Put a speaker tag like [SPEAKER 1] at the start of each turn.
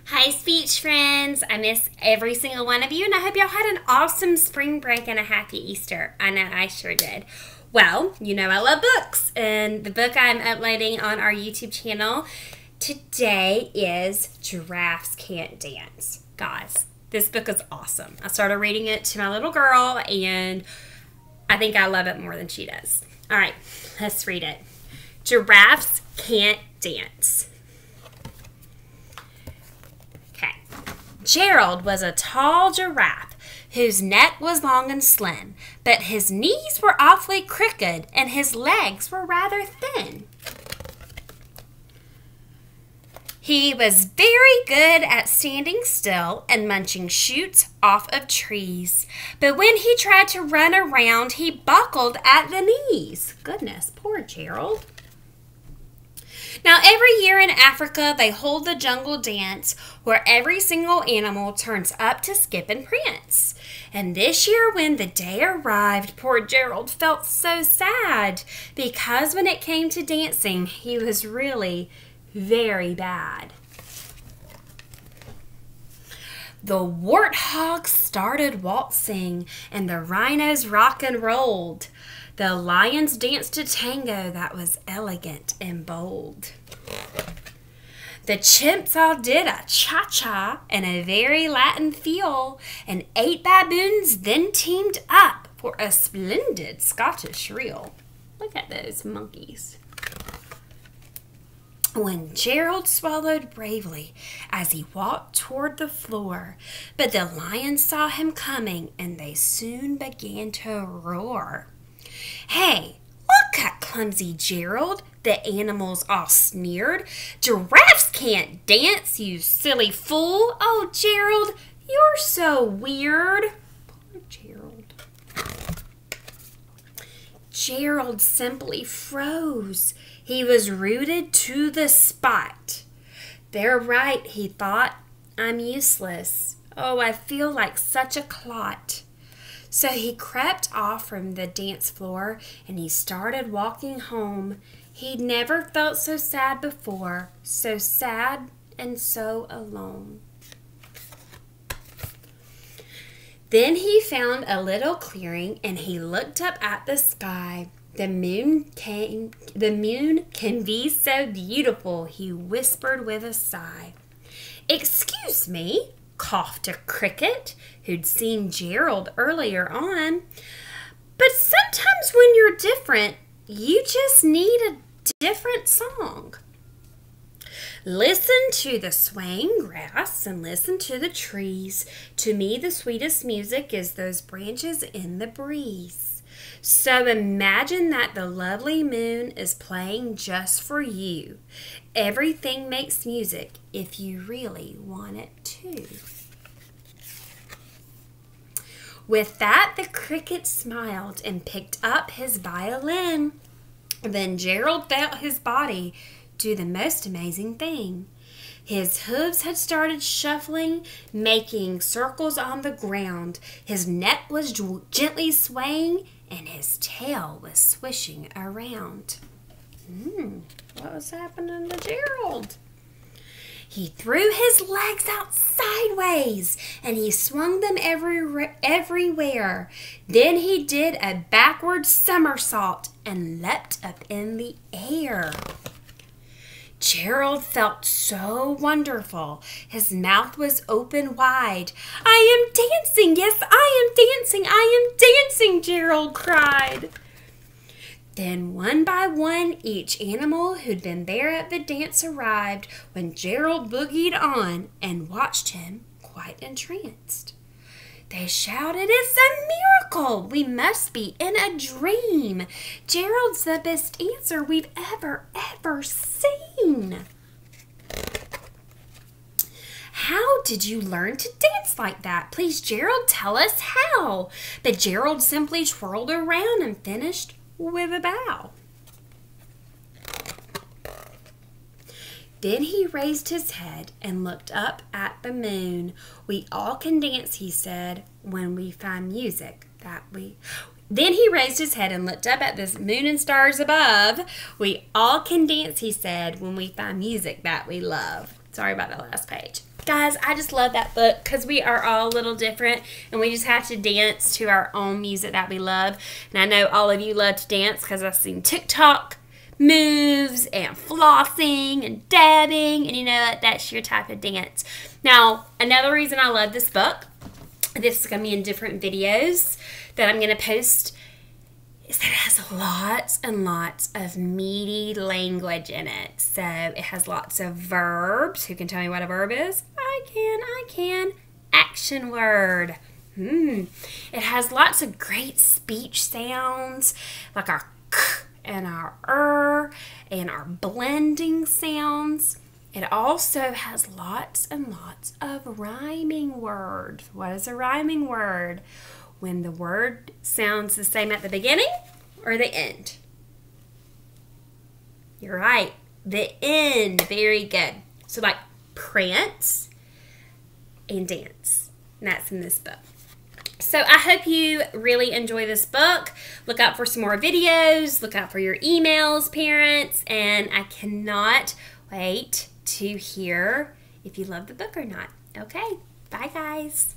[SPEAKER 1] Hi, speech friends. I miss every single one of you, and I hope y'all had an awesome spring break and a happy Easter. I know I sure did. Well, you know I love books, and the book I'm uploading on our YouTube channel today is Giraffes Can't Dance. Guys, this book is awesome. I started reading it to my little girl, and I think I love it more than she does. All right, let's read it. Giraffes Can't Dance. Gerald was a tall giraffe whose neck was long and slim, but his knees were awfully crooked and his legs were rather thin. He was very good at standing still and munching shoots off of trees, but when he tried to run around, he buckled at the knees. Goodness, poor Gerald. Now, every year in Africa, they hold the jungle dance where every single animal turns up to skip and prance. And this year, when the day arrived, poor Gerald felt so sad because when it came to dancing, he was really very bad. The warthogs started waltzing and the rhinos rock and rolled. The lions danced a tango that was elegant and bold. The chimps all did a cha-cha and a very Latin feel, and 8 baboons then teamed up for a splendid Scottish reel. Look at those monkeys. When Gerald swallowed bravely as he walked toward the floor, but the lions saw him coming and they soon began to roar. "Hey, look at clumsy Gerald," the animals all sneered. "Giraffes can't dance, you silly fool. Oh, Gerald, you're so weird." Poor Gerald. Gerald simply froze. He was rooted to the spot. "They're right," he thought. "I'm useless. Oh, I feel like such a clot." So he crept off from the dance floor and he started walking home. He'd never felt so sad before, so sad and so alone. Then he found a little clearing and he looked up at the sky. The moon can be so beautiful," he whispered with a sigh. "Excuse me," coughed a cricket who'd seen Gerald earlier on, "but sometimes when you're different, you just need a different song. Listen to the swaying grass and listen to the trees. To me, the sweetest music is those branches in the breeze. So imagine that the lovely moon is playing just for you. Everything makes music if you really want it to." With that, the cricket smiled and picked up his violin. Then Gerald felt his body do the most amazing thing. His hooves had started shuffling, making circles on the ground. His neck was gently swaying, and his tail was swishing around. What was happening to Gerald? He threw his legs out sideways, and he swung them everywhere. Then he did a backward somersault and leapt up in the air. Gerald felt so wonderful. His mouth was open wide. "I am dancing, yes, I am dancing, I am dancing," Gerald cried. Then one by one, each animal who'd been there at the dance arrived when Gerald boogied on and watched him quite entranced. They shouted, "It's a miracle! We must be in a dream! Gerald's the best dancer we've ever seen!" "How did you learn to dance like that? Please, Gerald, tell us how." But Gerald simply twirled around and finished with a bow. Then he raised his head and looked up at the moon. "We all can dance," he said, "when we find music that we..." Then he raised his head and looked up at the moon and stars above. "We all can dance," he said, "when we find music that we love." Sorry about the last page. Guys, I just love that book because we are all a little different and we just have to dance to our own music that we love. And I know all of you love to dance because I've seen TikTok moves and flossing and dabbing, and you know that's your type of dance. Now, another reason I love this book, this is going to be in different videos that I'm going to post, is that it has lots and lots of meaty language in it. So it has lots of verbs. Who can tell me what a verb is? I can. Action word. It has lots of great speech sounds, like our k and our and our blending sounds. It also has lots and lots of rhyming words. What is a rhyming word? When the word sounds the same at the beginning or the end? You're right. The end. Very good. So like prance and dance. And that's in this book. So I hope you really enjoy this book. Look out for some more videos. Look out for your emails, parents. And I cannot wait to hear if you love the book or not. Okay. Bye, guys.